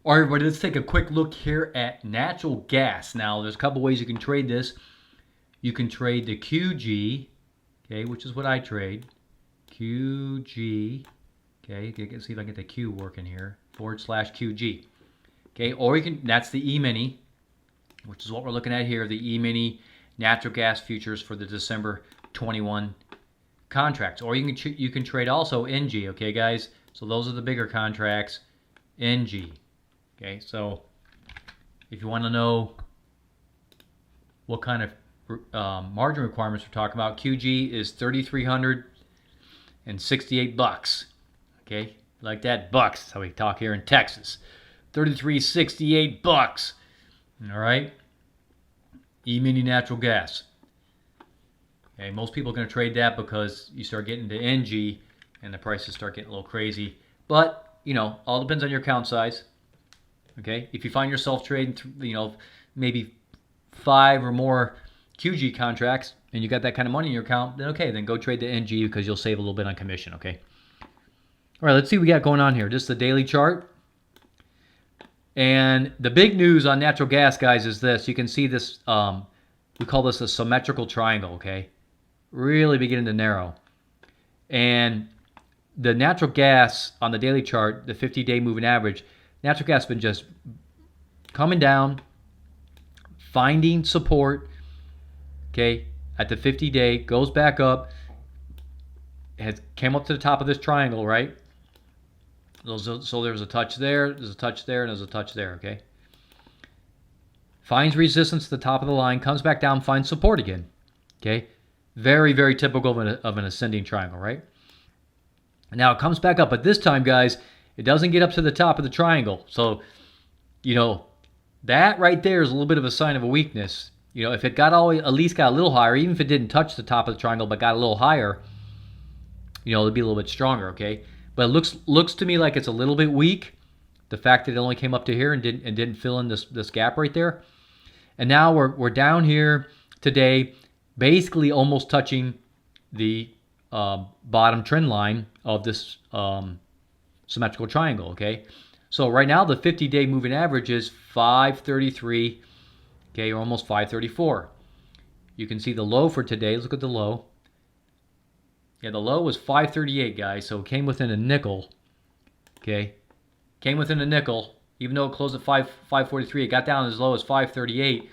All right, everybody, let's take a quick look here at natural gas. Now, there's a couple ways you can trade this. You can trade the QG, okay, which is what I trade. QG, okay, you can see if I get the Q working here, /QG. Okay, or you can, that's the E-mini, which is what we're looking at here, the E-mini natural gas futures for the December 21 contracts. Or you can trade also NG, okay, guys? So those are the bigger contracts, NG. Okay, so if you want to know what kind of margin requirements we're talking about, QG is $3,368. Okay, like that, bucks. That's how we talk here in Texas. $33.68. All right. E-mini natural gas. Okay, most people are going to trade that because you start getting to NG and the prices start getting a little crazy. But you know, all depends on your account size. Okay, if you find yourself trading, maybe 5 or more QG contracts, and you got that kind of money in your account, then okay, then go trade the NG because you'll save a little bit on commission. Okay. All right, let's see what we got going on here. This is the daily chart, and the big news on natural gas, guys, is this. You can see this. We call this a symmetrical triangle. Okay, really beginning to narrow, and the natural gas on the daily chart, the 50-day moving average. Natural gas has been just coming down, finding support, okay, at the 50-day, goes back up, came up to the top of this triangle, right? So there's a touch there, there's a touch there, and there's a touch there, okay? Finds resistance at the top of the line, comes back down, finds support again, okay? Very, very typical of an ascending triangle, right? Now it comes back up, but this time, guys, it doesn't get up to the top of the triangle. So, that right there is a little bit of a sign of a weakness. If it got at least got a little higher, even if it didn't touch the top of the triangle but got a little higher, it'd be a little bit stronger, okay? But it looks to me like it's a little bit weak. The fact that it only came up to here and didn't fill in this gap right there. And now we're down here today, basically almost touching the bottom trend line of this symmetrical triangle, okay? So right now the 50-day moving average is 533, okay, or almost 534. You can see the low for today. Let's look at the low. Yeah, the low was 538, guys, so it came within a nickel, okay? Came within a nickel, even though it closed at 543. It got down as low as 538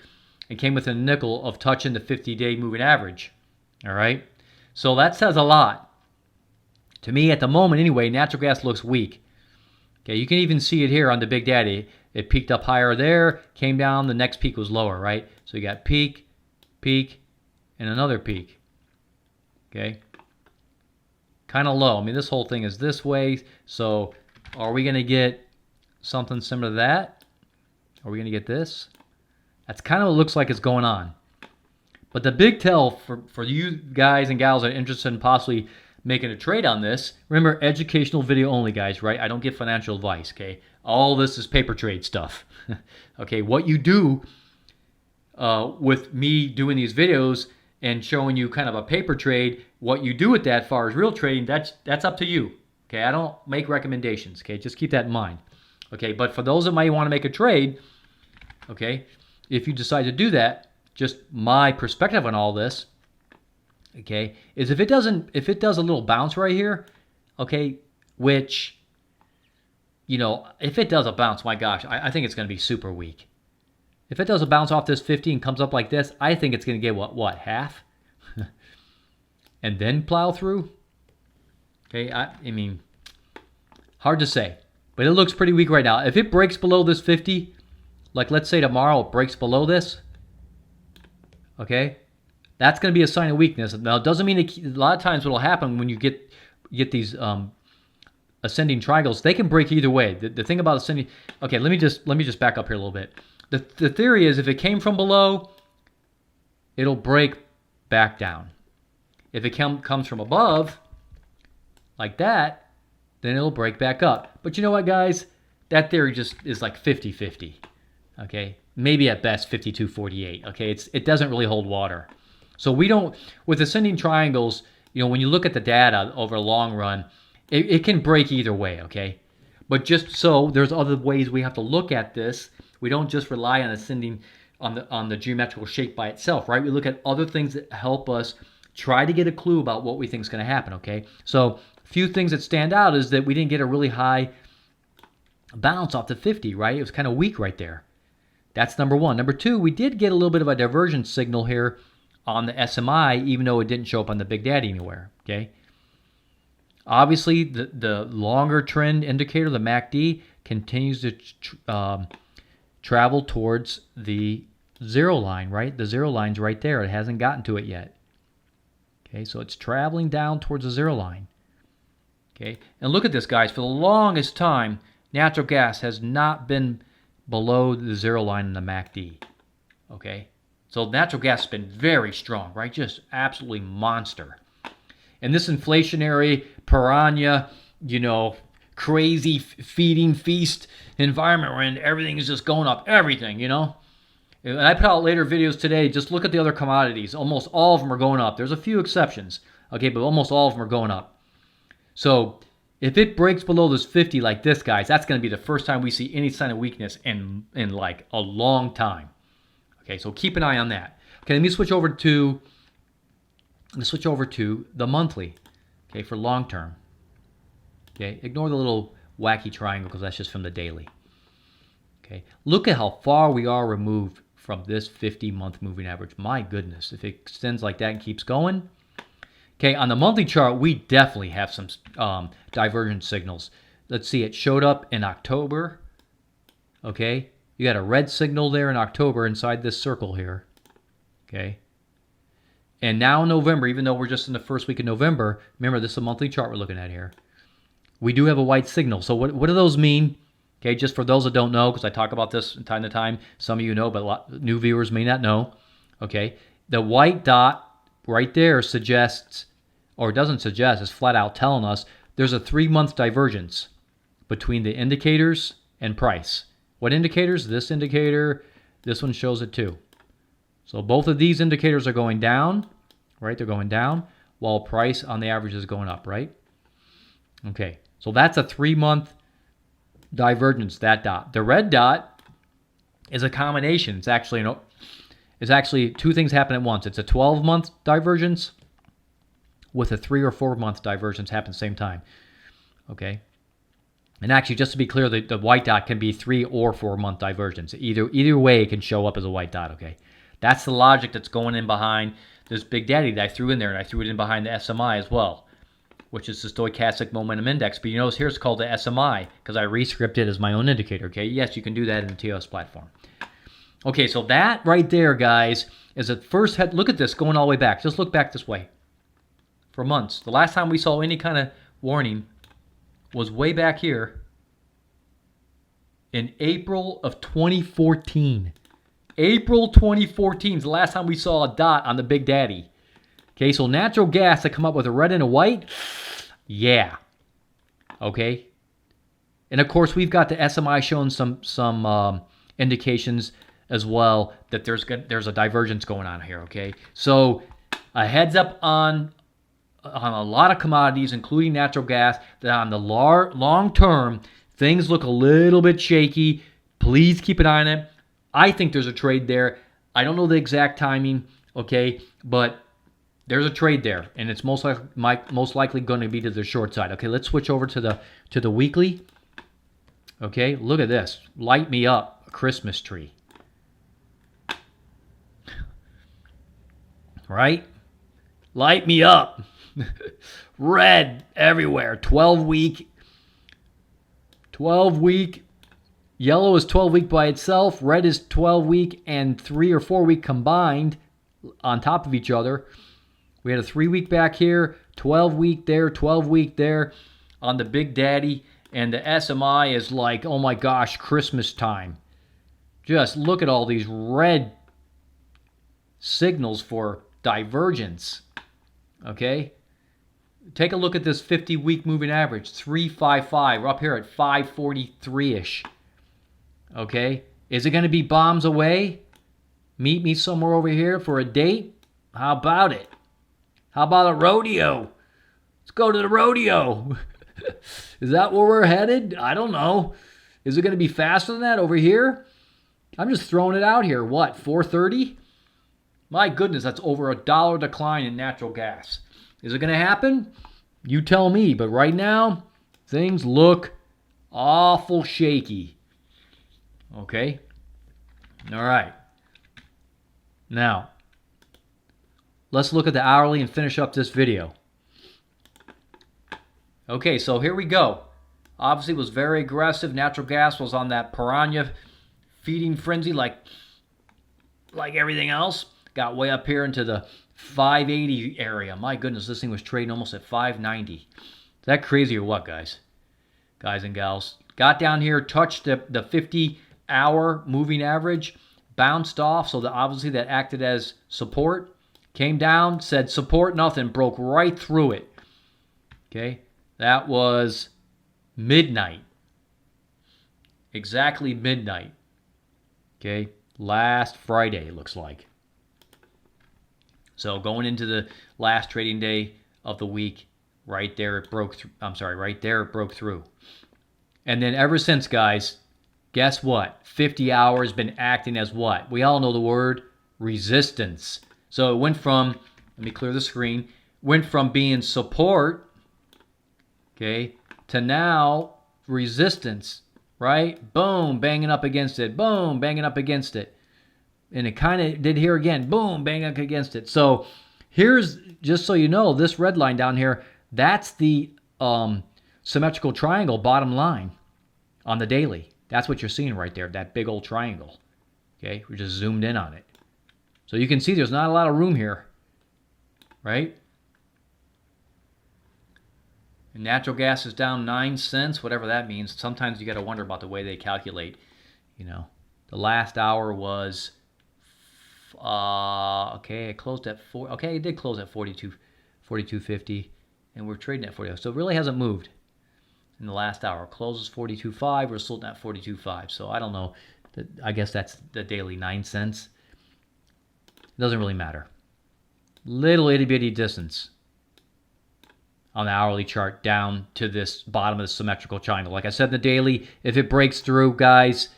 and came within a nickel of touching the 50-day moving average, all right? So that says a lot. To me, at the moment anyway, natural gas looks weak. Okay, you can even see it here on the Big Daddy. It peaked up higher there, came down, the next peak was lower, right? So you got peak, peak, and another peak. Okay? Kind of low. I mean, this whole thing is this way. So are we going to get something similar to that? Are we going to get this? That's kind of what it looks like it's going on. But the big tell for you guys and gals that are interested in possibly making a trade on this, remember, educational video only, guys, right? I don't give financial advice, okay? All this is paper trade stuff. Okay, what you do with me doing these videos and showing you kind of a paper trade, what you do with that as far as real trading, that's up to you. Okay, I don't make recommendations, okay? Just keep that in mind. Okay, but for those that might want to make a trade, okay, if you decide to do that, just my perspective on all this, okay, is if it does a little bounce right here, okay, which, if it does a bounce, my gosh, I think it's going to be super weak. If it does a bounce off this 50 and comes up like this, I think it's going to get what, half? And then plow through? Okay, I mean, hard to say. But it looks pretty weak right now. If it breaks below this 50, like let's say tomorrow it breaks below this, okay, that's going to be a sign of weakness. Now, it doesn't mean a lot of times what will happen when you get these ascending triangles, they can break either way. The thing about ascending, okay, let me just back up here a little bit. The theory is if it came from below, it'll break back down. If it comes from above, like that, then it'll break back up. But you know what, guys? That theory just is like 50-50. Okay, maybe at best 52-48. Okay, it doesn't really hold water. So we don't, with ascending triangles, when you look at the data over a long run, it can break either way, okay? But just so there's other ways we have to look at this. We don't just rely on ascending on the geometrical shape by itself, right? We look at other things that help us try to get a clue about what we think is going to happen, okay? So a few things that stand out is that we didn't get a really high bounce off the 50, right? It was kind of weak right there. That's number one. Number two, we did get a little bit of a divergence signal here on the SMI, even though it didn't show up on the Big Daddy anywhere, okay? Obviously, the longer trend indicator, the MACD, continues to travel towards the zero line, right? The zero line's right there. It hasn't gotten to it yet. Okay, so it's traveling down towards the zero line. Okay, and look at this, guys. For the longest time, natural gas has not been below the zero line in the MACD. Okay, so natural gas has been very strong, right? Just absolutely monster. And this inflationary piranha, crazy feeding feast environment we're in, everything is just going up, everything, And I put out later videos today, just look at the other commodities. Almost all of them are going up. There's a few exceptions, okay, but almost all of them are going up. So if it breaks below this 50 like this, guys, that's going to be the first time we see any sign of weakness in like a long time. Okay, so keep an eye on that. Okay, let me switch over to the monthly, okay, for long term. Okay, ignore the little wacky triangle because that's just from the daily. Okay, look at how far we are removed from this 50-month moving average. My goodness, if it extends like that and keeps going. Okay, on the monthly chart, we definitely have some divergence signals. Let's see, it showed up in October. Okay, you got a red signal there in October inside this circle here. Okay. And now in November, even though we're just in the first week of November, remember this is a monthly chart we're looking at here. We do have a white signal. So what do those mean? Okay, just for those that don't know, because I talk about this from time to time. Some of you know, but new viewers may not know. Okay, the white dot right there suggests, or doesn't suggest, is flat out telling us there's a 3-month divergence between the indicators and price. What indicators? This indicator, this one shows it too. So both of these indicators are going down, right? They're going down, while price on the average is going up, right? Okay, so that's a 3-month divergence, that dot. The red dot is a combination. It's actually two things happen at once. It's a 12-month divergence with a 3 or 4-month divergence happen at the same time. Okay? And actually, just to be clear, the white dot can be 3 or 4-month divergence. Either way, it can show up as a white dot, okay? That's the logic that's going in behind this Big Daddy that I threw in there, and I threw it in behind the SMI as well, which is the Stochastic Momentum Index. But you notice here it's called the SMI because I rescripted it as my own indicator, okay? Yes, you can do that in the TOS platform. Okay, so that right there, guys, is a first head. Look at this going all the way back. Just look back this way. For months. The last time we saw any kind of warning was way back here in April of 2014. April 2014 is the last time we saw a dot on the Big Daddy. Okay, so natural gas that come up with a red and a white, yeah. Okay. And of course, we've got the SMI showing some indications as well that there's a divergence going on here. Okay, so a heads up on a lot of commodities, including natural gas, that on the long term things look a little bit shaky. Please keep an eye on it. I think there's a trade there. I don't know the exact timing, okay, but there's a trade there, and it's most likely going to be to the short side. Okay, let's switch over to the weekly. Okay, look at this. Light me up, a Christmas tree. Right? Light me up. Red everywhere. 12-week. Yellow is 12-week by itself. Red is 12-week and 3 or 4-week combined on top of each other. We had a 3-week back here, 12-week there, 12-week there on the Big Daddy. And the SMI is like, oh my gosh, Christmas time. Just look at all these red signals for divergence. Okay? Take a look at this 50-week moving average, 355. We're up here at 543-ish. Okay? Is it going to be bombs away? Meet me somewhere over here for a date? How about it? How about a rodeo? Let's go to the rodeo. Is that where we're headed? I don't know. Is it going to be faster than that over here? I'm just throwing it out here. What, 430? My goodness, that's over $1 decline in natural gas. Is it going to happen? You tell me. But right now, things look awful shaky. Okay? All right. Now, let's look at the hourly and finish up this video. Okay, so here we go. Obviously, it was very aggressive. Natural gas was on that piranha feeding frenzy like everything else. Got way up here into the 580 area. My goodness, this thing was trading almost at 590. Is that crazy or what, guys? Guys and gals. Got down here, touched the 50-hour moving average, bounced off, so that obviously that acted as support. Came down, said support, nothing, broke right through it. Okay, that was midnight. Exactly midnight. Okay, last Friday, it looks like. So going into the last trading day of the week, right there it broke through. Right there it broke through. And then ever since, guys, guess what? 50 hours been acting as what? We all know the word resistance. So it went from, let me clear the screen, went from being support, okay, to now resistance, right? Boom, banging up against it. Boom, banging up against it. And it kind of did here again. Boom, banging up against it. So here's, just so you know, this red line down here, that's the symmetrical triangle bottom line on the daily. That's what you're seeing right there, that big old triangle. Okay, we just zoomed in on it. So you can see there's not a lot of room here, right? And natural gas is down 9 cents, whatever that means. Sometimes you got to wonder about the way they calculate. You know, the last hour was, okay, it closed at 4. Okay, it did close at 42.50, and we're trading at 40. So it really hasn't moved in the last hour. Closes 42.5. We're still at 42.5. So I don't know. I guess that's the daily 9 cents. It doesn't really matter. Little itty bitty distance on the hourly chart down to this bottom of the symmetrical triangle. Like I said in the daily, if it breaks through, guys,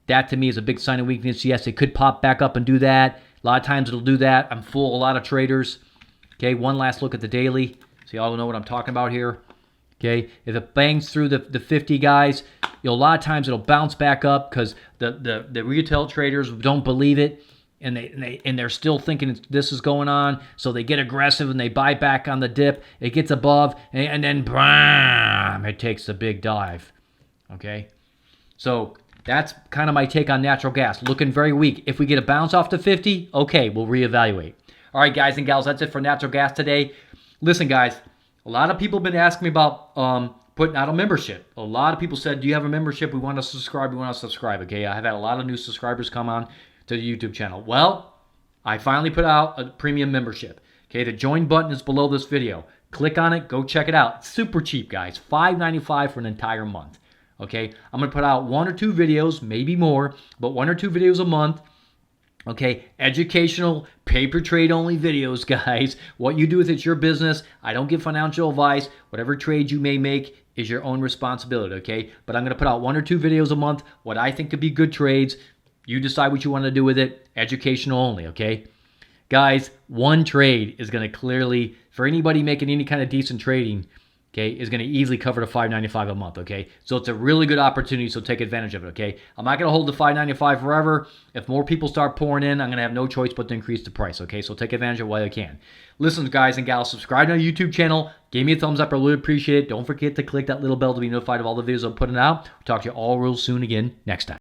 that to me is a big sign of weakness. Yes, it could pop back up and do that. A lot of times it'll do that. I'm full of a lot of traders. Okay, one last look at the daily so y'all know what I'm talking about here. Okay, if it bangs through the 50, guys, a lot of times it'll bounce back up because the retail traders don't believe it. And they're still thinking this is going on, so they get aggressive and they buy back on the dip. It gets above, and then bam, it takes a big dive. Okay, so that's kind of my take on natural gas. Looking very weak. If we get a bounce off to 50, okay, we'll reevaluate. All right, guys and gals, that's it for natural gas today. Listen, guys, a lot of people have been asking me about putting out a membership. A lot of people said, do you have a membership? We want to subscribe. We want to subscribe. Okay, I've had a lot of new subscribers come on to the YouTube channel. Well, I finally put out a premium membership. Okay, the join button is below this video. Click on it, go check it out. It's super cheap, guys. $5.95 for an entire month. Okay, I'm gonna put out 1 or 2 videos, maybe more, but 1 or 2 videos a month. Okay, educational, paper trade only videos, guys. What you do with it's your business. I don't give financial advice. Whatever trade you may make is your own responsibility, okay? But I'm gonna put out 1 or 2 videos a month, what I think could be good trades. You decide what you want to do with it. Educational only, okay? Guys, one trade is going to clearly, for anybody making any kind of decent trading, okay, is going to easily cover the $5.95 a month, okay? So it's a really good opportunity, so take advantage of it, okay? I'm not going to hold the $5.95 forever. If more people start pouring in, I'm going to have no choice but to increase the price, okay? So take advantage of it while you can. Listen, guys and gals, subscribe to our YouTube channel. Give me a thumbs up. I really appreciate it. Don't forget to click that little bell to be notified of all the videos I'm putting out. We'll talk to you all real soon again next time.